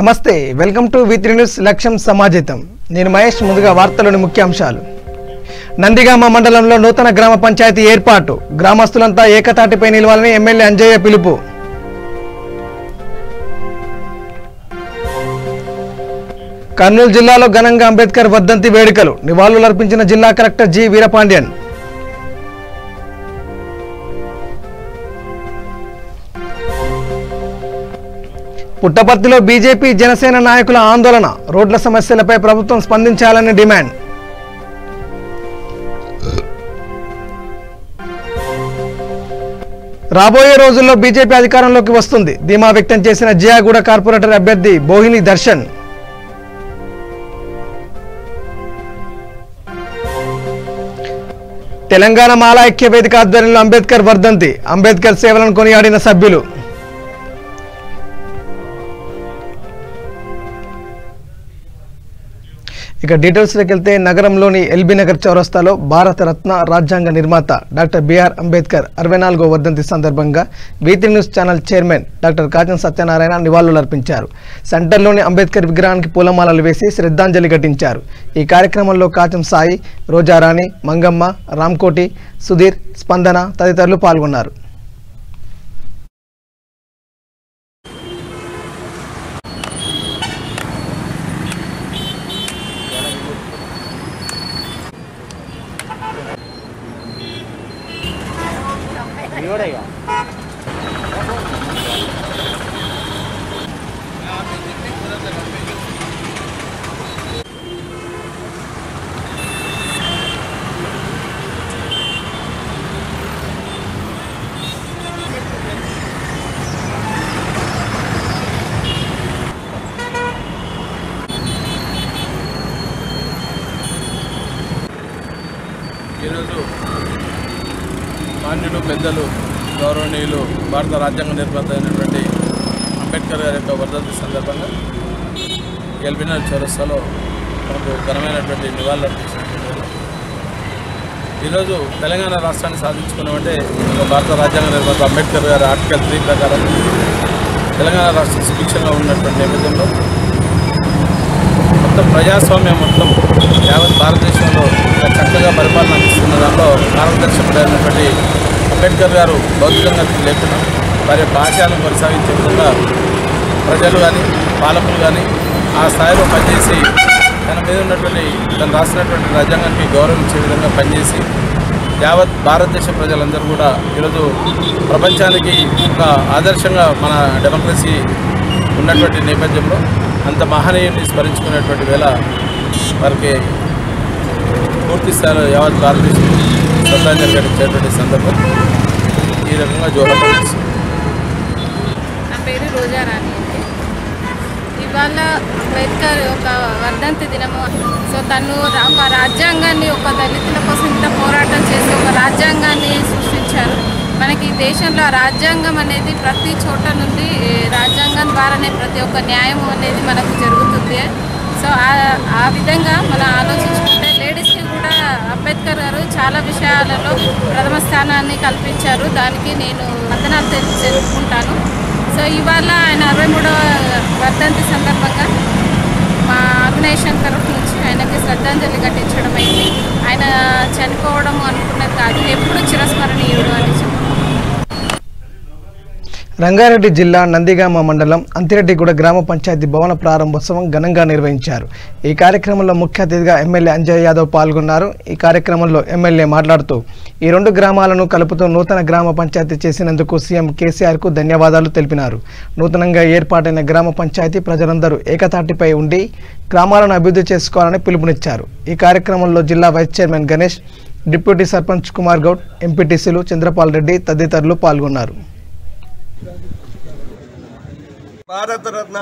నమస్తే, welcome to వి3 news లక్ష్యం సమాజితం. నేను మహేష్. ముందుగా వార్తలోని ముఖ్యాంశాలు. నందిగామ మండలంలో నూతన గ్రామ పంచాయతీ ఏర్పాటు, గ్రామస్తులంతా ఏకతాటిపై నిలవాలని ఎమ్మెల్యే అంజయ్య పిలుపు. కర్నూలు జిల్లాలో ఘనంగా అంబేద్కర్ వర్ధంతి వేడుకలు, నివాళులర్పించిన జిల్లా కలెక్టర్ జి వీరపాండ్యన్. పుట్టపర్తిలో బీజేపీ జనసేన నాయకుల ఆందోళన, రోడ్ల సమస్యలపై ప్రభుత్వం స్పందించాలని డిమాండ్. రాబోయే రోజుల్లో బీజేపీ అధికారంలోకి వస్తుంది, ధీమా వ్యక్తం చేసిన జియాగూడ కార్పొరేటర్ అభ్యర్థి బోహిని దర్శన్. తెలంగాణ మాల ఐక్య వేదిక ఆధ్వర్యంలో అంబేద్కర్ వర్ధంతి, అంబేద్కర్ సేవలను కొనియాడిన సభ్యులు. ఇక డీటెయిల్స్లోకి వెళ్తే, నగరంలోని ఎల్బీ నగర్ చౌరస్తాలో భారత రత్న రాజ్యాంగ నిర్మాత డాక్టర్ బిఆర్ అంబేద్కర్ 64వ వర్ధంతి సందర్భంగా వి3 news channel chairman doctor Kacham Satyanarayana నివాళులర్పించారు. సెంటర్లోని అంబేద్కర్ విగ్రహానికి పూలమాలలు వేసి శ్రద్ధాంజలి ఘటించారు. ఈ కార్యక్రమంలో కాచం సాయి, రోజారాణి, మంగమ్మ, రామ్కోటి, సుధీర్, స్పందన తదితరులు పాల్గొన్నారు. ఈరోజు మాన్యులు పెద్దలు గౌరవనీయులు భారత రాజ్యాంగ నిర్మాత అయినటువంటి అంబేద్కర్ గారి యొక్క వర్ధంతి సందర్భంగా ఎల్బీ నగర్ చౌరస్తాలో మనకు ఘనమైనటువంటి నివాళులు అర్పించినటువంటి ఈరోజు తెలంగాణ రాష్ట్రాన్ని సాధించుకున్నామంటే భారత రాజ్యాంగ నిర్మాత అంబేద్కర్ గారి ఆర్టికల్ 3 ప్రకారం తెలంగాణ రాష్ట్రం సుభిక్షంగా ఉన్నటువంటి నేపథ్యంలో మొత్తం ప్రజాస్వామ్యం మొత్తం యావత్ భారతదేశంలో చక్కగా పరిపాలన అందిస్తున్న దాంట్లో మార్గదర్శకుడైనటువంటి అంబేద్కర్ గారు భౌతికంగా లేకుండా వారి యొక్క ఆశయాలను కొనసాగించే విధంగా ప్రజలు కానీ పాలకులు కానీ ఆ స్థాయిలో పనిచేసి తన మీద ఉన్నటువంటి తను రాసినటువంటి రాజ్యాంగానికి గౌరవించే విధంగా పనిచేసి యావత్ భారతదేశ ప్రజలందరూ కూడా ఈరోజు ప్రపంచానికి ఒక ఆదర్శంగా మన డెమోక్రసీ ఉన్నటువంటి నేపథ్యంలో అంత మహనీయుని స్మరించుకునేటువంటి వేళ వారికి పూర్తి స్థాయిలో యావత్ భారతదేశం శ్రద్ధాంజలి ఘటించేటువంటి సందర్భం ఈ రకంగా జోహార్. నా పేరు రోజారాణి. ఇవాళ అంబేద్కర్ ఒక వర్ధంతి దినము. సో తను ఒక రాజ్యాంగాన్ని, ఒక దళితుల కోసం ఇంత పోరాటం చేసి ఒక రాజ్యాంగాన్ని సృష్టించారు. మనకి దేశంలో రాజ్యాంగం అనేది ప్రతి చోట నుండి రాజ్యాంగం ద్వారానే ప్రతి ఒక్క న్యాయం అనేది మనకు జరుగుతుంది. సో ఆ విధంగా మనం ఆలోచించుకుంటే లేడీస్కి కూడా అంబేద్కర్ గారు చాలా విషయాలలో ప్రథమ స్థానాన్ని కల్పించారు. దానికి నేను వందనాలు తెలుపుకుంటాను. సో ఇవాళ ఆయన 63వ వర్ధంతి సందర్భంగా మా ఆర్గనైజేషన్ తరఫు నుంచి ఆయనకి శ్రద్ధాంజలి ఘటించడం అయింది. ఆయన చనిపోవడం అనుకున్నది కాదు, ఎప్పుడు చిరస్మరణీయుడు అని చెప్పారు. రంగారెడ్డి జిల్లా నందిగామ మండలం అంతిరెడ్డిగూడ గ్రామ పంచాయతీ భవన ప్రారంభోత్సవం ఘనంగా నిర్వహించారు. ఈ కార్యక్రమంలో ముఖ్య అతిథిగా ఎమ్మెల్యే అంజయ్ యాదవ్ పాల్గొన్నారు. ఈ కార్యక్రమంలో ఎమ్మెల్యే మాట్లాడుతూ ఈ 2 గ్రామాలను కలుపుతూ నూతన గ్రామ పంచాయతీ చేసినందుకు సీఎం కేసీఆర్కు ధన్యవాదాలు తెలిపినారు. నూతనంగా ఏర్పాటైన గ్రామ పంచాయతీ ప్రజలందరూ ఏకతాటిపై ఉండి గ్రామాలను అభివృద్ధి చేసుకోవాలని పిలుపునిచ్చారు. ఈ కార్యక్రమంలో జిల్లా vice chairman Ganesh, deputy sarpanch Kumar Goud, ఎంపీటీసీలు చంద్రపాల్ రెడ్డి తదితరులు పాల్గొన్నారు. భారతరత్న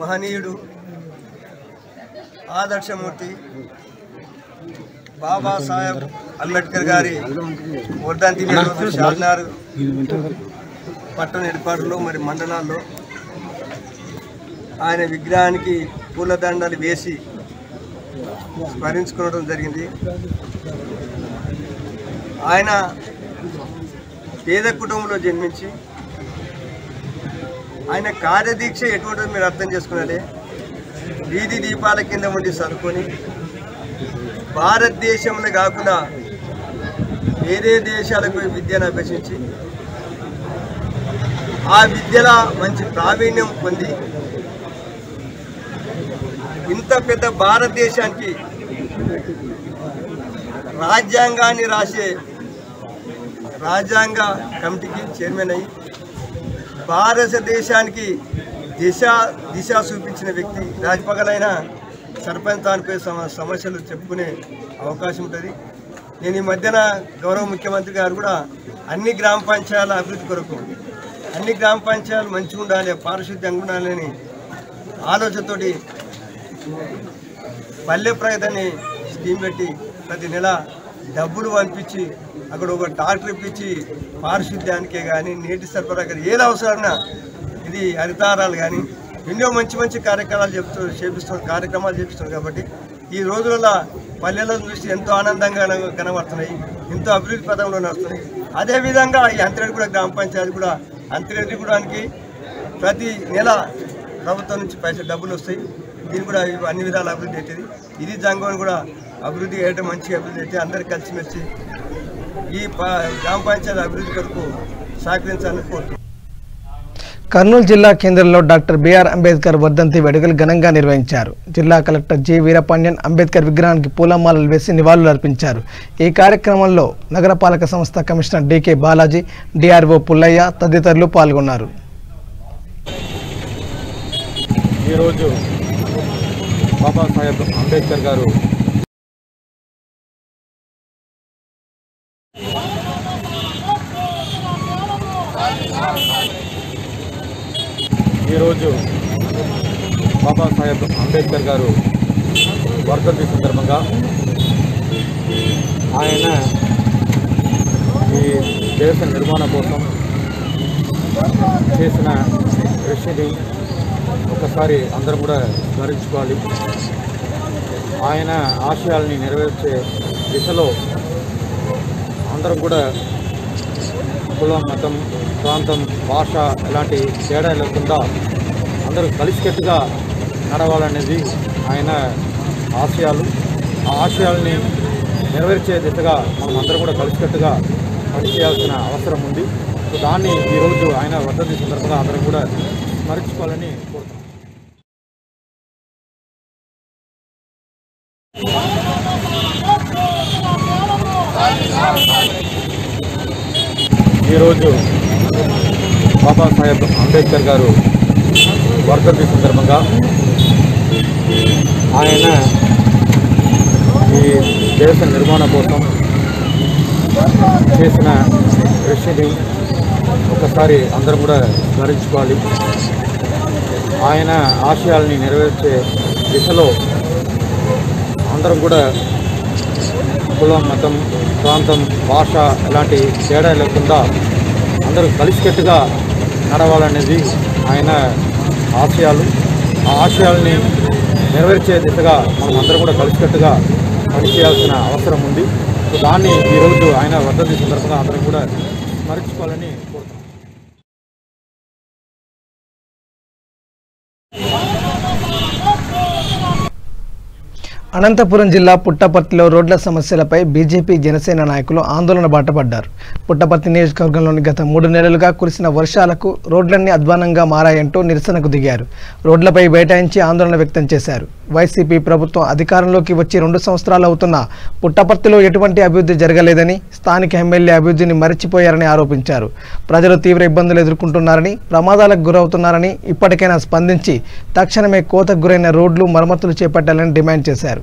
మహనీయుడు, ఆదర్శమూర్తి బాబాసాహెబ్ అంబేద్కర్ గారి వర్ధంతి రోజు షాద్నగర్ పట్టణ ఏర్పాటులో మరి మండలాల్లో ఆయన విగ్రహానికి పూలదండలు వేసి స్మరించుకోవడం జరిగింది. ఆయన పేద కుటుంబంలో జన్మించి ఆయన కార్యదీక్ష ఎటువంటిది మీరు అర్థం చేసుకున్నదే. వీధి దీపాల కింద ఉండి చదువుకొని భారతదేశంలో కాకుండా వేరే దేశాలకు విద్యను అభ్యసించి ఆ విద్యలో మంచి ప్రావీణ్యం పొంది ఇంత పెద్ద భారతదేశానికి రాజ్యాంగాన్ని రాసే రాజ్యాంగ కమిటీకి చైర్మన్ అయ్యి భారతదేశానికి దిశ చూపించిన వ్యక్తి. రాజపగలైన సర్పంచ్ దానిపై సమస్యలు చెప్పుకునే అవకాశం ఉంటుంది. నేను ఈ మధ్యన గౌరవ ముఖ్యమంత్రి గారు కూడా అన్ని గ్రామ పంచాయతీల అభివృద్ధి కొరకు అన్ని గ్రామ పంచాయతీలు మంచిగా ఉండాలి, పారిశుద్ధ్యంగా ఉండాలని ఆలోచనతోటి పల్లె ప్రగతిని స్కీమ్ పెట్టి ప్రతి నెల డబ్బులు పంపించి అక్కడ ఒక ట్రాక్టర్ ఇప్పించి పారిశుద్ధ్యానికే కానీ నీటి సరఫరా కానీ ఏది అవసరమైనా ఇది హరితారాలు కానీ ఎన్నో మంచి మంచి కార్యక్రమాలు చేపిస్తున్నారు కాబట్టి ఈ రోజులలో పల్లెలను చూసి ఎంతో ఆనందంగా కనబడుతున్నాయి, ఎంతో అభివృద్ధి పదంలో నడుస్తున్నాయి. అదేవిధంగా ఈ అంతరెడ్డిగూడ గ్రామ పంచాయతీ కూడా అంతరెడ్డిగూడానికి ప్రతి నెల ప్రభుత్వం నుంచి డబ్బులు వస్తాయి. దీన్ని కూడా అన్ని విధాలు అభివృద్ధి అవుతుంది. ఇది జంగం కూడా అభివృద్ధి చేయడం మంచిగా అభివృద్ధి అయితే అందరికీ కలిసిమెలిసి ఈ గ్రామ పంచాయతీ అభివృద్ధి కొరకు సహకరించాలని కోరుతున్నాను. కర్నూలు జిల్లా కేంద్రంలో డాక్టర్ బిఆర్ అంబేద్కర్ వర్ధంతి వేడుకలు ఘనంగా నిర్వహించారు. జిల్లా కలెక్టర్ జి వీరపాండ్యన్ అంబేద్కర్ విగ్రహానికి పూలమాలలు వేసి నివాళులు అర్పించారు. ఈ కార్యక్రమంలో నగరపాలక సంస్థ commissioner DK Balaji, DRO Pullaiah తదితరులు పాల్గొన్నారు. ఈరోజు బాబాసాహెబ్ అంబేద్కర్ గారు వర్ధంతి సందర్భంగా ఆయన ఈ దేశ నిర్మాణం కోసం చేసిన కృషిని ఒకసారి అందరం కూడా స్మరించుకోవాలి. ఆయన ఆశయాల్ని నెరవేర్చే దిశలో అందరం కూడా కులం, మతం, ప్రాంతం, భాష ఇలాంటి తేడా లేకుండా అందరూ కలిసికట్టుగా నడవాలనేది ఆయన ఆశయాలు. ఆ ఆశయాల్ని నెరవేర్చే దిశగా మనం అందరం కూడా కలిసికట్టుగా పనిచేయాల్సిన అవసరం ఉంది. సో దాన్ని ఈరోజు ఆయన వర్ధంతి సందర్భంగా అందరం కూడా స్మరించుకోవాలని కోరుతున్నాం. ఈరోజు బాబాసాహెబ్ అంబేద్కర్ గారు వర్ధంతి సందర్భంగా ఆయన ఈ దేశ నిర్మాణం కోసం చేసిన కృషిని ఒకసారి అందరం కూడా స్మరించుకోవాలి. ఆయన ఆశయాల్ని నెరవేర్చే దిశలో అందరం కూడా కులం, మతం, ప్రాంతం, భాష ఇలాంటి తేడా లేకుండా అందరూ కలిసికట్టుగా నడవాలనేది ఆయన ఆశయాలు. ఆ ఆశయాల్ని నెరవేర్చే దిశగా మనం అందరం కూడా కలిసికట్టుగా పనిచేయాల్సిన అవసరం ఉంది. సో దాన్ని ఈరోజు ఆయన వర్ధంతి సందర్భంగా అందరం కూడా స్మరించుకోవాలని కోరుతున్నాం. అనంతపురం జిల్లా పుట్టపర్తిలో రోడ్ల సమస్యలపై బీజేపీ, జనసేన నాయకులు ఆందోళన బాటపడ్డారు. పుట్టపర్తి నియోజకవర్గంలోని గత 3 నెలలుగా కురిసిన వర్షాలకు రోడ్లన్నీ అధ్వానంగా మారాయంటూ నిరసనకు దిగారు. రోడ్లపై బైఠాయించి ఆందోళన వ్యక్తం చేశారు. వైసీపీ ప్రభుత్వం అధికారంలోకి వచ్చి 2 సంవత్సరాలు అవుతున్నా పుట్టపర్తిలో ఎటువంటి అభివృద్ధి జరగలేదని, స్థానిక ఎమ్మెల్యే అభివృద్ధిని మరచిపోయారని ఆరోపించారు. ప్రజలు తీవ్ర ఇబ్బందులు ఎదుర్కొంటున్నారని, ప్రమాదాలకు గురవుతున్నారని, ఇప్పటికైనా స్పందించి తక్షణమే కోతకు గురైన రోడ్లు మరమ్మతులు చేపట్టాలని డిమాండ్ చేశారు.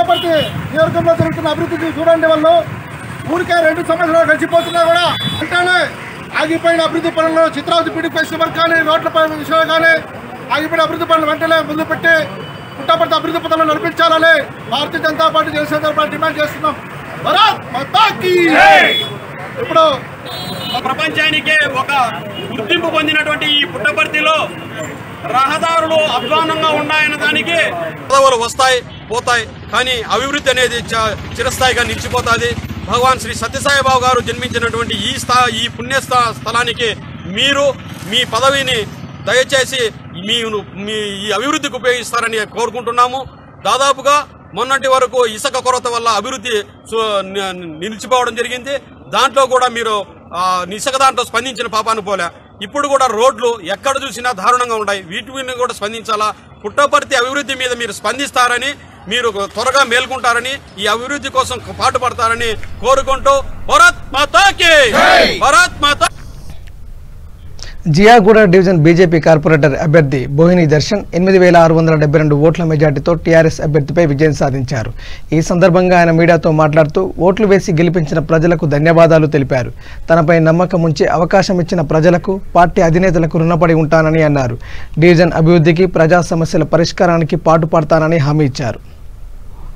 పుట్టపర్తి నియోజకవర్గంలో జరుగుతున్న అభివృద్ధిని చూడండి. వాళ్ళు ఊరికే 2 సంవత్సరాలు గడిచిపోతున్నా కూడా అంటేనే ఆగిపోయిన అభివృద్ధి పనుల్లో చిత్రావతి పీడిపేసిన వర్క్ కానీ రోడ్ల పనుల విషయంలో కానీ ఆగిపోయిన అభివృద్ధి పనులు వెంటనే మొదలుపెట్టి పుట్టపర్తి అభివృద్ధి పనులను నడిపించాలని Bharatiya Janata party Janasena party demand చేస్తున్నాం. భారత్ మాతాకి ఇప్పుడు ప్రపంచానికే ఒక గుర్తింపు పొందినటువంటి ఈ పుట్టపర్తిలో రహదారులు అధ్వానంగా ఉన్నాయన్న దానికి పదవులు వస్తాయి పోతాయి, కానీ అభివృద్ధి అనేది చిరస్థాయిగా నిలిచిపోతుంది. భగవాన్ శ్రీ సత్యసాయిబాబు గారు జన్మించినటువంటి ఈ పుణ్య స్థలానికి మీరు మీ పదవిని దయచేసి మీ ఈ అభివృద్ధికి ఉపయోగిస్తారని కోరుకుంటున్నాము. దాదాపుగా మొన్నటి వరకు ఇసుక కొరత వల్ల అభివృద్ధి నిలిచిపోవడం జరిగింది. దాంట్లో కూడా మీరు ఇసుక దాంట్లో స్పందించిన పాపాను పోలే. ఇప్పుడు కూడా రోడ్లు ఎక్కడ చూసినా దారుణంగా ఉన్నాయి. వీటిని కూడా స్పందించాలా. పుట్టపర్తి అభివృద్ధి మీద మీరు స్పందిస్తారని, మీరు త్వరగా మేల్కొంటారని, ఈ అభివృద్ధి కోసం పాటుపడతారని కోరుకుంటూ భారత్ మాతాకి భారత్ మాతా. జియాగూడ డివిజన్ బీజేపీ కార్పొరేటర్ అభ్యర్థి బోహిని దర్శన్ 8672 ఓట్ల మెజార్టీతో టీఆర్ఎస్ అభ్యర్థిపై విజయం సాధించారు. ఈ సందర్భంగా ఆయన మీడియాతో మాట్లాడుతూ ఓట్లు వేసి గెలిపించిన ప్రజలకు ధన్యవాదాలు తెలిపారు. తనపై నమ్మకం ఉంచి అవకాశం ఇచ్చిన ప్రజలకు, పార్టీ అధినేతలకు రుణపడి ఉంటానని అన్నారు. డివిజన్ అభివృద్ధికి, ప్రజా సమస్యల పరిష్కారానికి పాటుపడతానని హామీ ఇచ్చారు.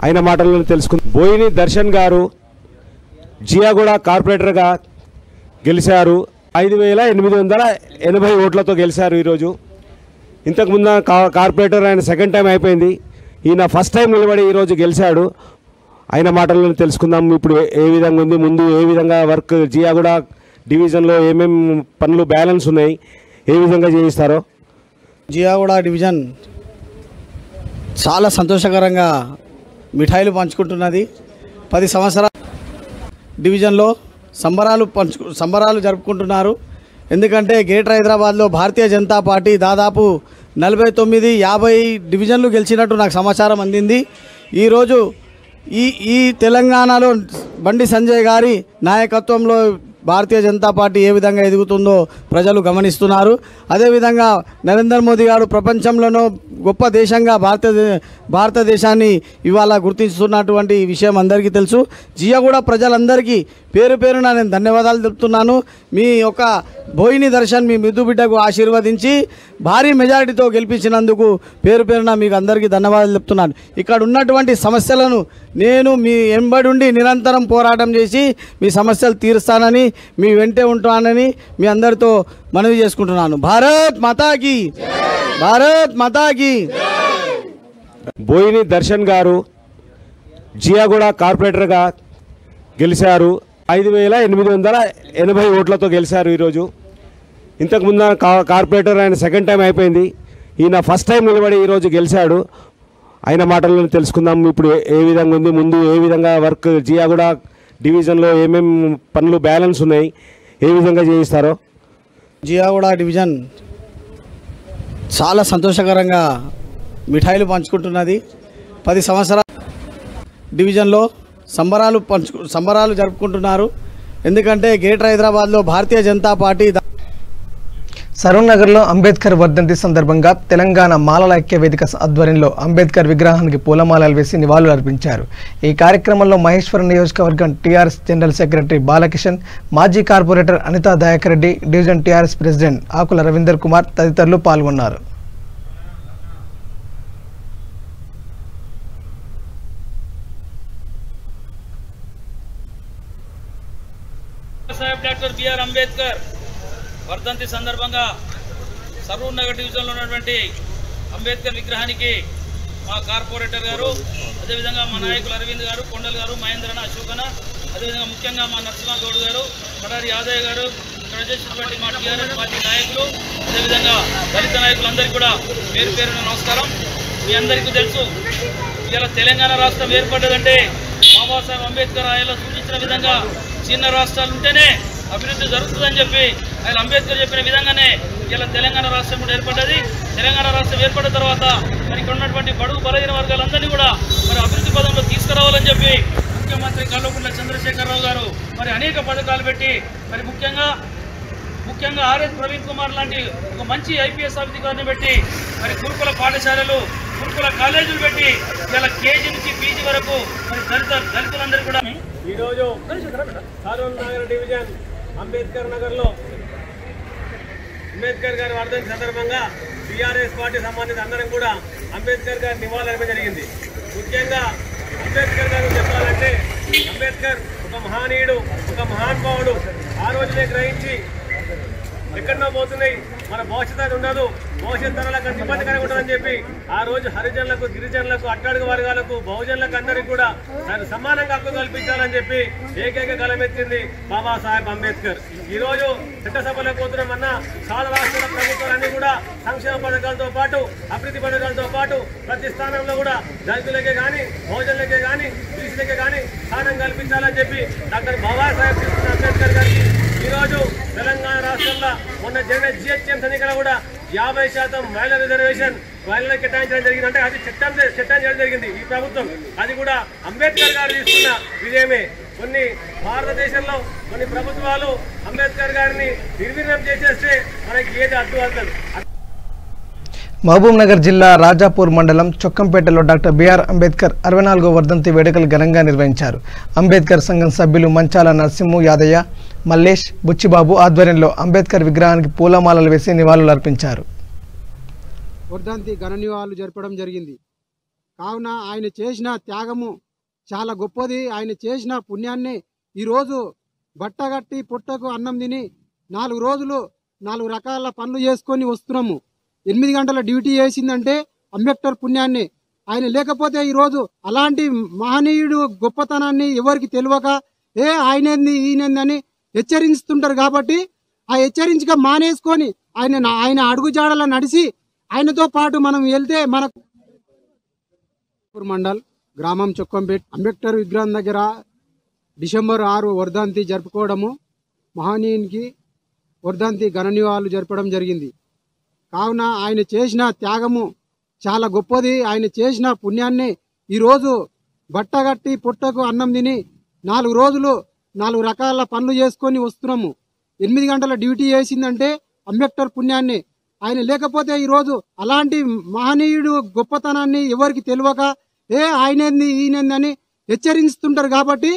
ఆయన మాటలను తెలుసుకుంది. బోహిని దర్శన్ గారు జియాగూడ కార్పొరేటర్గా గెలిచారు. 5880 ఓట్లతో గెలిచారు. ఈరోజు ఇంతకుముందు కార్పొరేటర్ ఆయన సెకండ్ టైం అయిపోయింది. ఈయన ఫస్ట్ టైం నిలబడి ఈరోజు గెలిచాడు. ఆయన మాటలను తెలుసుకుందాం. ఇప్పుడు ఏ విధంగా ఉంది, ముందు ఏ విధంగా వర్క్, జియాగూడ డివిజన్లో ఏమేం పనులు బ్యాలెన్స్ ఉన్నాయి, ఏ విధంగా చేయిస్తారో. జియాగూడ డివిజన్ చాలా సంతోషకరంగా మిఠాయిలు పంచుకుంటున్నది. 10 సంవత్సరాల డివిజన్లో సంబరాలు జరుపుకుంటున్నారు. ఎందుకంటే గ్రేటర్ హైదరాబాద్లో భారతీయ జనతా పార్టీ దాదాపు 49-50 డివిజన్లు గెలిచినట్టు నాకు సమాచారం అందింది. ఈరోజు ఈ తెలంగాణలో బండి సంజయ్ గారి నాయకత్వంలో భారతీయ జనతా పార్టీ ఏ విధంగా ఎదుగుతుందో ప్రజలు గమనిస్తున్నారు. అదేవిధంగా నరేంద్ర మోదీ గారు ప్రపంచంలోనూ గొప్ప దేశంగా భారతదేశాన్ని ఇవాళ గుర్తిస్తున్నటువంటి విషయం అందరికీ తెలుసు. జియాగూడ ప్రజలందరికీ పేరు పేరున నేను ధన్యవాదాలు తెలుపుతున్నాను. మీ యొక్క బోహిని దర్శన్ మీ మిద్దు బిడ్డకు ఆశీర్వదించి భారీ మెజారిటీతో గెలిపించినందుకు పేరు పేరున మీకు అందరికీ ధన్యవాదాలు చెప్తున్నాను. ఇక్కడ ఉన్నటువంటి సమస్యలను నేను మీ వెంబడి ఉండి నిరంతరం పోరాటం చేసి మీ సమస్యలు తీరుస్తానని, మీ వెంటే ఉంటానని మీ అందరితో మనవి చేసుకుంటున్నాను. భారత్ మాతాకి భారత్ మాతాకి. బోహిని దర్శన్ గారు జియాగూడ కార్పొరేటర్గా గెలిచారు. 5880 ఓట్లతో గెలిచారు. ఈరోజు ఇంతకుముందు కార్పొరేటర్ ఆయన సెకండ్ టైం అయిపోయింది. ఈయన ఫస్ట్ టైం నిలబడి ఈరోజు గెలిచాడు. ఆయన మాటలను తెలుసుకుందాం. ఇప్పుడు ఏ విధంగా ఉంది, ముందు ఏ విధంగా వర్క్, జియాగూడ డివిజన్లో ఏమేం పనులు బ్యాలెన్స్ ఉన్నాయి, ఏ విధంగా చేయిస్తారో. జియాగూడ డివిజన్ చాలా సంతోషకరంగా మిఠాయిలు పంచుకుంటున్నది. 10 సంవత్సరాల డివిజన్లో సంబరాలు జరుపుకుంటున్నారు. ఎందుకంటే గ్రేటర్ హైదరాబాద్లో భారతీయ జనతా పార్టీ సరూర్ నగర్లో అంబేద్కర్ వర్ధంతి సందర్భంగా తెలంగాణ మాలల ఐక్య వేదిక ఆధ్వర్యంలో అంబేద్కర్ విగ్రహానికి పూలమాలలు వేసి నివాళులు అర్పించారు. ఈ కార్యక్రమంలో మహేశ్వరం నియోజకవర్గం టీఆర్ఎస్ జనరల్ సెక్రటరీ బాలకిషన్, మాజీ corporator Anitha Dayakar Reddy, division TRS president Akula Ravinder Kumar తదితరులు పాల్గొన్నారు. డాక్టర్ బిఆర్ అంబేద్కర్ వర్ధంతి సందర్భంగా సరూర్ నగర్ డివిజన్లో ఉన్నటువంటి అంబేద్కర్ విగ్రహానికి మా కార్పొరేటర్ గారు, అదేవిధంగా మా నాయకులు అరవింద్ గారు, కొండల్ గారు, మహేంద్రన, అశోకన, అదేవిధంగా ముఖ్యంగా మా నరసింహగౌడ్ గారు, కడారి యాదయ్య గారు, ఇక్కడ చేసినటువంటి మా టీఆర్ఎస్ పార్టీ నాయకులు, అదేవిధంగా దళిత నాయకులందరికీ కూడా పేరు పేరున నమస్కారం. మీ అందరికీ తెలుసు, ఇలా తెలంగాణ రాష్ట్రం ఏర్పడ్డదంటే బాబాసాహెబ్ అంబేద్కర్ ఆయన సూచించిన విధంగా చిన్న రాష్ట్రాలు ఉంటేనే అభివృద్ధి జరుగుతుందని చెప్పి ఆయన అంబేద్కర్ చెప్పిన విధంగానే ఇలా తెలంగాణ రాష్ట్రం కూడా ఏర్పడ్డది. తెలంగాణ రాష్ట్రం ఏర్పడిన తర్వాత మరి ఇక్కడ ఉన్నటువంటి బడుగు బలహీన వర్గాలందరినీ కూడా మరి అభివృద్ధి పదంలో తీసుకురావాలని చెప్పి ముఖ్యమంత్రి కల్వకుంట్ల చంద్రశేఖరరావు గారు మరి అనేక పథకాలు పెట్టి మరి ముఖ్యంగా ఆర్ఎస్ ప్రవీణ్ కుమార్ లాంటి ఒక మంచి ఐపీఎస్ అధికారిని పెట్టి మరి గురుకుల పాఠశాలలు గురుకుల కాలేజీలు పెట్టి ఇలా కేజీ నుంచి పీజీ వరకు మరి దళితులందరూ కూడా ఈరోజు సరూర్ నగర్ డివిజన్ అంబేద్కర్ నగర్లో అంబేద్కర్ గారి వర్ధంతి సందర్భంగా టీఆర్ఎస్ పార్టీ సంబంధిత అందరం కూడా అంబేద్కర్ గారి నివాళులర్పణ జరిగింది. ముఖ్యంగా అంబేద్కర్ గారు చెప్పాలంటే అంబేద్కర్ ఒక మహనీయుడు, ఒక మహానుభావుడు. ఆ రోజునే గ్రహించి ఎక్కడో పోతున్నాయి, మన భవిష్యత్తు ఉండదు, భవిష్యత్ తరాలకు ఇబ్బందికరంగా ఉంటుందని చెప్పి ఆ రోజు హరిజనులకు, గిరిజనులకు, అట్టడుగు వర్గాలకు, బహుజనులకు అందరికీ కూడా దాన్ని సమానంగా హక్కు కల్పించాలని చెప్పి ఏకైక గలమెత్తింది బాబాసాహెబ్ అంబేద్కర్. ఈ రోజు చట్టసభలకు పోతున్నామన్నా చాలా రాష్ట్రాల ప్రభుత్వాలన్నీ కూడా సంక్షేమ పథకాలతో పాటు, అభివృద్ధి పథకాలతో పాటు ప్రతి స్థానంలో కూడా దళితులకే కానీ, బహుజనులకే కానీ, బీసీలకే కానీ స్థానం కల్పించాలని చెప్పి డాక్టర్ బాబాసాహెబ్ తీసుకున్న అంబేద్కర్ గారికి ఈరోజు తెలంగాణ రాష్ట్రంలో మొన్న జరిగిన జిహెచ్ఎంసీ ఎన్నికల కూడా 50% మహిళా రిజర్వేషన్ మహిళలకు కేటాయించడం జరిగింది. అంటే అది చట్టం చేయడం జరిగింది ఈ ప్రభుత్వం. అది కూడా అంబేద్కర్ గారు తీసుకున్న విజయమే. కొన్ని భారతదేశంలో కొన్ని ప్రభుత్వాలు అంబేద్కర్ గారిని నిర్వీర్యం చేసేస్తే మనకి ఏది అడ్డు అవుతుంది. మహబూబ్ నగర్ జిల్లా రాజాపూర్ మండలం చొక్కంపేటలో డాక్టర్ బిఆర్ అంబేద్కర్ 64వ వర్ధంతి వేడుకలు ఘనంగా నిర్వహించారు. అంబేద్కర్ సంఘం సభ్యులు మంచాల నరసింహు యాదయ్య, మల్లేష్, బుచ్చిబాబు ఆధ్వర్యంలో అంబేద్కర్ విగ్రహానికి పూలమాలలు వేసి నివాళులు అర్పించారు. వర్ధంతి ఘన నివాళులు జరపడం జరిగింది. కావున ఆయన చేసిన త్యాగము చాలా గొప్పది. ఆయన చేసిన పుణ్యాన్ని ఈరోజు బట్టగట్టి పుట్టకు అన్నం తిని 4 రోజులు 4 రకాల పనులు చేసుకొని వస్తున్నాము. 8 గంటల డ్యూటీ చేసిందంటే అంబేద్కర్ పుణ్యాన్ని. ఆయన లేకపోతే ఈరోజు అలాంటి మహనీయుడు గొప్పతనాన్ని ఎవరికి తెలియక ఆయనేంది ఈయనేందని హెచ్చరిస్తుంటారు. కాబట్టి ఆ హెచ్చరించక మానేసుకొని ఆయన అడుగుజాడల నడిచి ఆయనతో పాటు మనం వెళ్తే మనకు మండల్ గ్రామం చొక్కంపేట అంబేద్కర్ విగ్రహం దగ్గర డిసెంబర్ 6 వర్ధంతి జరుపుకోవడము, మహనీయునికి వర్ధంతి ఘన నివాళులు జరపడం జరిగింది. కావున ఆయన చేసిన త్యాగము చాలా గొప్పది. ఆయన చేసిన పుణ్యాన్ని ఈరోజు బట్టగట్టి పుట్టకు అన్నం తిని 4 రోజులు 4 రకాల పనులు చేసుకొని వస్తున్నాము. 8 గంటల డ్యూటీ చేసిందంటే అంబేద్కర్ పుణ్యాన్ని. ఆయన లేకపోతే ఈరోజు అలాంటి మహనీయుడు గొప్పతనాన్ని ఎవరికి తెలియక ఆయనేంది ఈయనేందని హెచ్చరిస్తుంటారు. కాబట్టి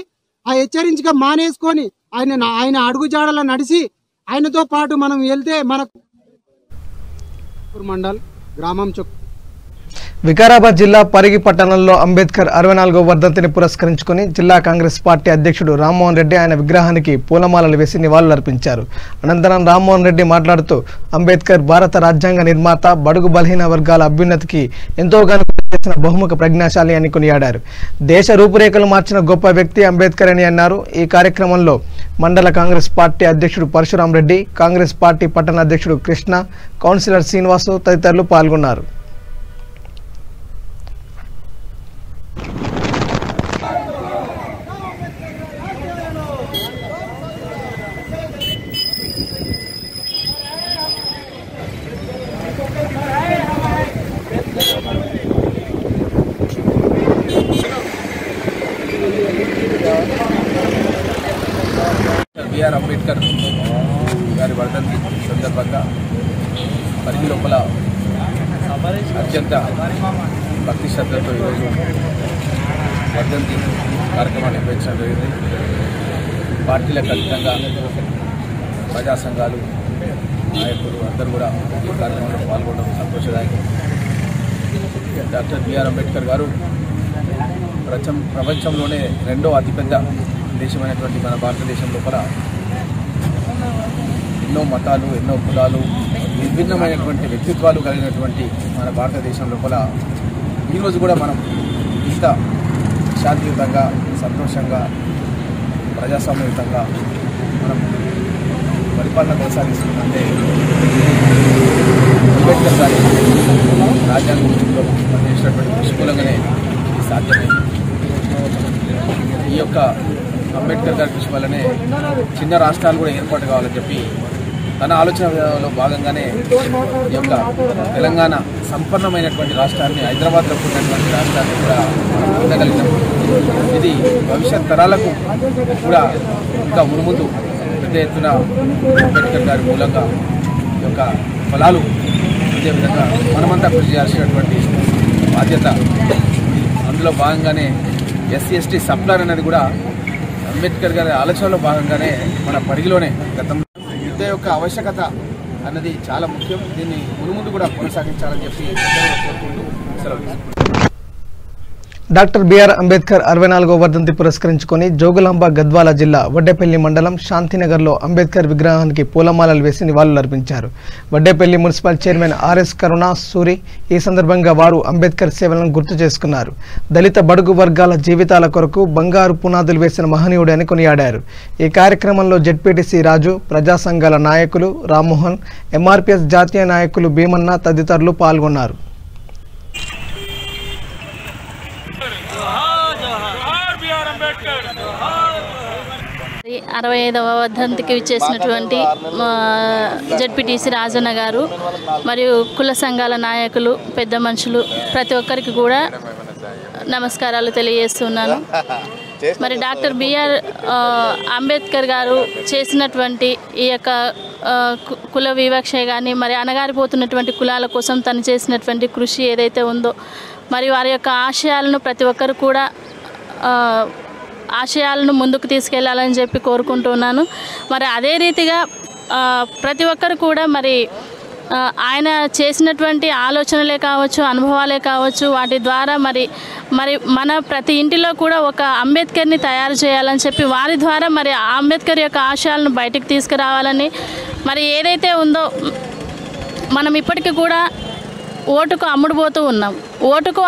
ఆ హెచ్చరించక మానేసుకొని ఆయన అడుగుజాడల నడిచి ఆయనతో పాటు మనం వెళ్తే మనకు మండల్ గ్రామం వికారాబాద్ జిల్లా పరిగి పట్టణంలో అంబేద్కర్ 64వ వర్ధంతిని పురస్కరించుకుని జిల్లా కాంగ్రెస్ పార్టీ అధ్యక్షుడు రామ్మోహన్ రెడ్డి ఆయన విగ్రహానికి పూలమాలలు వేసి నివాళులర్పించారు. అనంతరం రామ్మోహన్ రెడ్డి మాట్లాడుతూ అంబేద్కర్ భారత రాజ్యాంగ నిర్మాత, బడుగు బలహీన వర్గాల అభ్యున్నతికి ఎంతోగా చేసిన బహుముఖ ప్రజ్ఞాశాలి అని కొనియాడారు. దేశ రూపురేఖలు మార్చిన గొప్ప వ్యక్తి అంబేద్కర్ అని అన్నారు. ఈ కార్యక్రమంలో మండల కాంగ్రెస్ పార్టీ అధ్యక్షుడు పరశురాం రెడ్డి, కాంగ్రెస్ పార్టీ పట్టణ అధ్యక్షుడు కృష్ణ, కౌన్సిలర్ శ్రీనివాసు తదితరులు పాల్గొన్నారు. బిఆర్ అంబేద్కర్ గారి వర్ధంతి సందర్భంగా పరిగి లోపల అత్యంత భక్తి శ్రద్ధలతో ఈరోజు వర్ధంతి కార్యక్రమాన్ని నిర్వహించడం జరిగింది. పార్టీలకు అతీతంగా ప్రజా సంఘాలు, నాయకులు అందరూ కూడా ఈ కార్యక్రమంలో పాల్గొనడం సంతోషదాయకం. డాక్టర్ బిఆర్ అంబేద్కర్ గారు ప్రపంచంలోనే 2వ అతిపెద్ద దేశమైనటువంటి మన భారతదేశం లోపల ఎన్నో మతాలు, ఎన్నో కులాలు, విభిన్నమైనటువంటి వ్యక్తిత్వాలు కలిగినటువంటి మన భారతదేశం లోపల ఈరోజు కూడా మనం ఇంత శాంతియుతంగా, సంతోషంగా, ప్రజాస్వామ్యయుతంగా మనం పరిపాలన కొనసాగిస్తుందంటే అంబేద్కర్ గారి రాజ్యాంగంలో పనిచేసినటువంటి కృషి మూలంగానే ఇది సాధ్యమైంది. ఈ యొక్క అంబేద్కర్ గారి కృషి వల్లనే చిన్న రాష్ట్రాలు కూడా ఏర్పాటు కావాలని చెప్పి తన ఆలోచనలో భాగంగానే ఈ యొక్క తెలంగాణ సంపన్నమైనటువంటి రాష్ట్రాన్ని, హైదరాబాద్లో ఉన్నటువంటి రాష్ట్రాన్ని కూడా మనం పొందగలిగినాం. ఇది భవిష్యత్ తరాలకు కూడా ఇంకా మునుముందు పెద్ద ఎత్తున అంబేద్కర్ గారి మూలంగా ఈ యొక్క ఫలాలు ఇదే విధంగా మనమంతా కృషి చేయాల్సినటువంటి బాధ్యత. అందులో భాగంగానే ఎస్సీ ఎస్టీ సప్లాన్ అనేది కూడా అంబేద్కర్ గారి ఆలోచనలో భాగంగానే మన పరిధిలోనే గతంలో యుద్ధ యొక్క ఆవశ్యకత అన్నది చాలా ముఖ్యం. దీన్ని మునుముందు కూడా కొనసాగించాలని చెప్పి కోరుకుంటూ సెలవు. డాక్టర్ బిఆర్ అంబేద్కర్ 64వ వర్ధంతి పురస్కరించుకొని జోగులాంబ గద్వాల జిల్లా వడ్డేపల్లి మండలం శాంతినగర్లో అంబేద్కర్ విగ్రహానికి పూలమాలలు వేసి నివాళులర్పించారు. వడ్డేపల్లి మున్సిపల్ చైర్మన్ ఆర్ఎస్ కరుణా సూరి ఈ సందర్భంగా వారు అంబేద్కర్ సేవలను గుర్తు చేసుకున్నారు. దళిత బడుగు వర్గాల జీవితాల కొరకు బంగారు పునాదులు వేసిన మహనీయుడు అని కొనియాడారు. ఈ కార్యక్రమంలో జెడ్పీటీసీ రాజు, ప్రజా సంఘాల నాయకులు రామ్మోహన్, ఎంఆర్పీఎస్ జాతీయ నాయకులు భీమన్న తదితరులు పాల్గొన్నారు. 65వ వర్ధంతికి విచ్చేసినటువంటి జెడ్పీటీసీ రాజన్న గారు మరియు కుల సంఘాల నాయకులు, పెద్ద మనుషులు ప్రతి ఒక్కరికి కూడా నమస్కారాలు తెలియజేస్తున్నాను. మరి డాక్టర్ బిఆర్ అంబేద్కర్ గారు చేసినటువంటి ఈ యొక్క కుల వివక్ష కానీ మరి అణగారిపోతున్నటువంటి కులాల కోసం తను చేసినటువంటి కృషి ఏదైతే ఉందో మరి వారి యొక్క ఆశయాలను ప్రతి ఒక్కరు కూడా ఆశయాలను ముందుకు తీసుకెళ్లాలని చెప్పి కోరుకుంటున్నాను. మరి అదే రీతిగా ప్రతి ఒక్కరు కూడా మరి ఆయన చేసినటువంటి ఆలోచనలే కావచ్చు, అనుభవాలే కావచ్చు, వాటి ద్వారా మరి మన ప్రతి ఇంటిలో కూడా ఒక అంబేద్కర్ని తయారు చేయాలని చెప్పి వారి ద్వారా మరి అంబేద్కర్ యొక్క ఆశయాలను బయటకు తీసుకురావాలని మరి ఏదైతే ఉందో మనం ఇప్పటికీ కూడా ఓటుకు అమ్ముడుపోతూ ఉన్నాం. ఓటుకు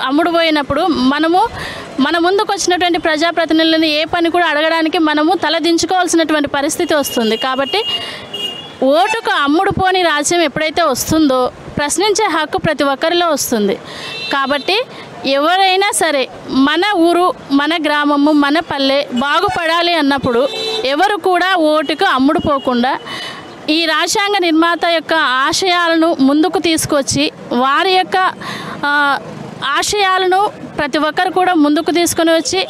అమ్ముడుపోయినప్పుడు మన ముందుకు వచ్చినటువంటి ప్రజాప్రతినిధులను ఏ పని కూడా అడగడానికి మనము తలదించుకోవాల్సినటువంటి పరిస్థితి వస్తుంది. కాబట్టి ఓటుకు అమ్ముడుపోని రాజ్యం ఎప్పుడైతే వస్తుందో ప్రశ్నించే హక్కు ప్రతి ఒక్కరిలో వస్తుంది. కాబట్టి ఎవరైనా సరే మన ఊరు, మన గ్రామము, మన పల్లె బాగుపడాలి అన్నప్పుడు ఎవరు కూడా ఓటుకు అమ్ముడుపోకుండా ఈ రాజ్యాంగ నిర్మాత యొక్క ఆశయాలను ముందుకు తీసుకొచ్చి వారి యొక్క ఆశయాలను ప్రతి ఒక్కరు కూడా ముందుకు తీసుకొని వచ్చి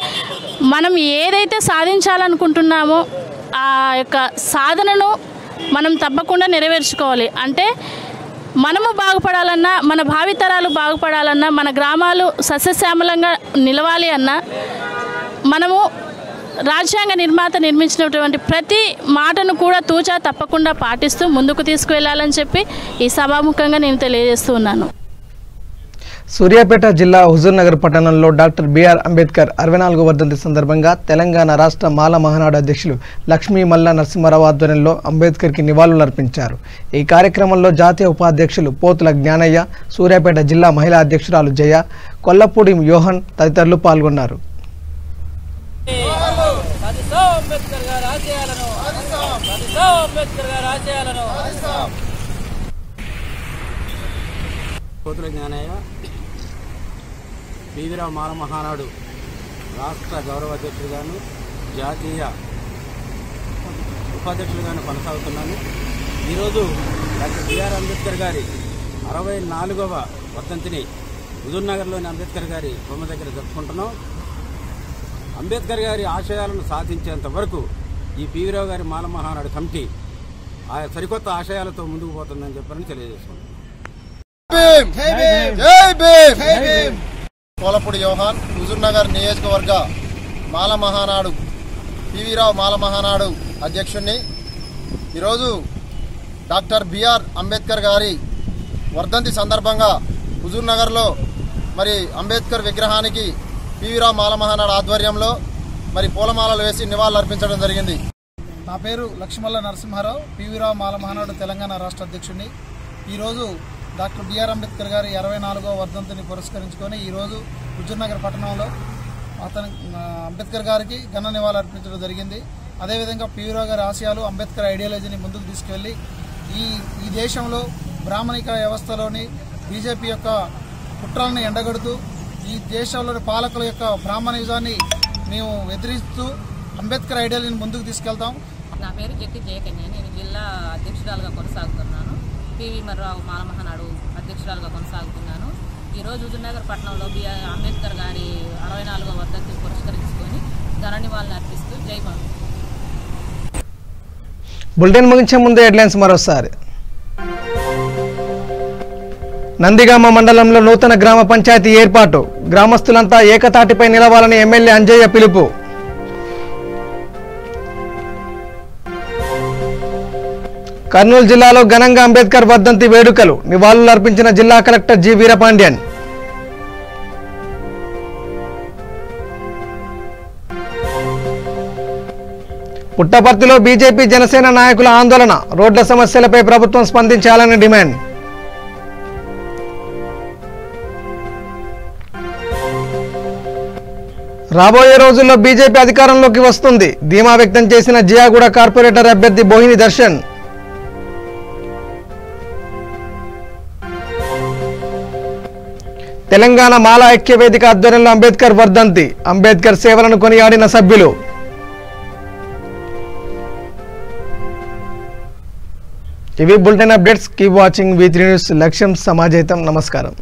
మనం ఏదైతే సాధించాలనుకుంటున్నామో ఆ యొక్క సాధనను మనం తప్పకుండా నెరవేర్చుకోవాలి. అంటే మనము బాగుపడాలన్నా, మన భావితరాలు బాగుపడాలన్నా, మన గ్రామాలు సస్యశ్యామలంగా నిలవాలి అన్నా మనము రాజ్యాంగ నిర్మాత నిర్మించినటువంటి ప్రతి మాటను కూడా తూచా తప్పకుండా పాటిస్తూ ముందుకు తీసుకువెళ్లాలని చెప్పి ఈ సభాముఖంగా నేను తెలియజేస్తున్నాను. సూర్యాపేట జిల్లా హుజూర్నగర్ పట్టణంలో డాక్టర్ బిఆర్ అంబేద్కర్ 64వ వర్ధంతి సందర్భంగా తెలంగాణ రాష్ట్ర మాల మహానాడు అధ్యక్షులు లక్ష్మీ మల్ల నరసింహారావు ఆధ్వర్యంలో అంబేద్కర్కి నివాళులర్పించారు. ఈ కార్యక్రమంలో జాతీయ ఉపాధ్యక్షులు పోతుల జ్ఞానయ్య, సూర్యాపేట జిల్లా మహిళా అధ్యక్షురాలు జయ, కొల్లపూడి యోహన్ తదితరులు పాల్గొన్నారు. పోతుల జ్ఞానయ్య పీవీరావు మాల మహానాడు రాష్ట్ర గౌరవ అధ్యక్షుడిగాను జాతీయ ఉపాధ్యక్షుడిగాను కొనసాగుతున్నాను. ఈరోజు డాక్టర్ బిఆర్ అంబేద్కర్ గారి 64వ వర్ధంతిని హుజూర్నగర్లోని అంబేద్కర్ గారి బొమ్మ దగ్గర జరుపుకుంటున్నాం. అంబేద్కర్ గారి ఆశయాలను సాధించేంత వరకు ఈ పీవీరావు గారి మాల మహానాడు కమిటీ సరికొత్త ఆశయాలతో ముందుకు పోతుందని చెప్పని తెలియజేస్తున్నాం. కోలపూడి యోహాన్, హుజూర్నగర్ నియోజకవర్గ మాల మహానాడు పీవీరావు మాల మహానాడు అధ్యక్షుడిని. ఈరోజు డాక్టర్ బిఆర్ అంబేద్కర్ గారి వర్ధంతి సందర్భంగా హుజూర్నగర్లో మరి అంబేద్కర్ విగ్రహానికి పీవీరావు మాల మహానాడు ఆధ్వర్యంలో మరి పూలమాలలు వేసి నివాళులు అర్పించడం జరిగింది. నా పేరు లక్ష్మల్ల నరసింహారావు, పీవీరావు మాల మహానాడు తెలంగాణ రాష్ట్ర అధ్యక్షుడిని. ఈరోజు డాక్టర్ బిఆర్ అంబేద్కర్ గారి 64వ వర్ధంతిని పురస్కరించుకొని ఈరోజు హుజూర్నగర్ పట్టణంలో అంబేద్కర్ గారికి ఘన నివాళులు అర్పించడం జరిగింది. అదేవిధంగా పీవీరావు గారి ఆశయాలు, అంబేద్కర్ ఐడియాలజీని ముందుకు తీసుకెళ్లి ఈ దేశంలో బ్రాహ్మణిక వ్యవస్థలోని బీజేపీ యొక్క కుట్రలను ఎండగడుతూ ఈ దేశంలోని పాలకుల యొక్క బ్రాహ్మణిజాన్ని మేము ఎదిరిస్తూ అంబేద్కర్ ఐడియాలజీని ముందుకు తీసుకెళ్తాం. నా పేరు జట్టి జయకన్య, నేను జిల్లా అధ్యక్షురాలుగా కొనసాగుతున్నాను. పీవీ మర్రావు మాల మహానాడు అధ్యక్షురాలుగా కొనసాగుతున్నాను. ఈరోజు హుజూర్నగర్ పట్టణంలో బిఆర్ అంబేద్కర్ గారి 64వ వర్ధంతిని పురస్కరించుకొని ఘన నివాళులు అర్పిస్తూ జై మాల. బులెటిన్ ముగించే ముందు హెడ్లైన్స్ మరోసారి. నందిగామ మండలంలో నూతన గ్రామ పంచాయతీ ఏర్పాటు, గ్రామస్తులంతా ఏకతాటిపై నిలవాలని ఎమ్మెల్యే అంజయ్య పిలుపు. కర్నూలు జిల్లాలో ఘనంగా అంబేద్కర్ వర్ధంతి వేడుకలు, నివాళులర్పించిన జిల్లా కలెక్టర్ జి వీరపాండ్యన్. పుట్టపర్తిలో బీజేపీ జనసేన నాయకుల ఆందోళన, రోడ్ల సమస్యలపై ప్రభుత్వం స్పందించాలని డిమాండ్. రాబోయే రోజుల్లో బీజేపీ అధికారంలోకి వస్తుంది, ధీమా వ్యక్తం చేసిన జియాగూడ కార్పొరేటర్ అభ్యర్థి బోహిని దర్శన్. తెలంగాణ మాలా ఐక్య వేదిక ఆధ్వర్యంలో అంబేద్కర్ వర్ధంతి, అంబేద్కర్ సేవలను కొనియాడిన సభ్యులు. ఇవి bulletin updates. Keep watching V3 news. లక్ష్యం సమాజహితం. నమస్కారం.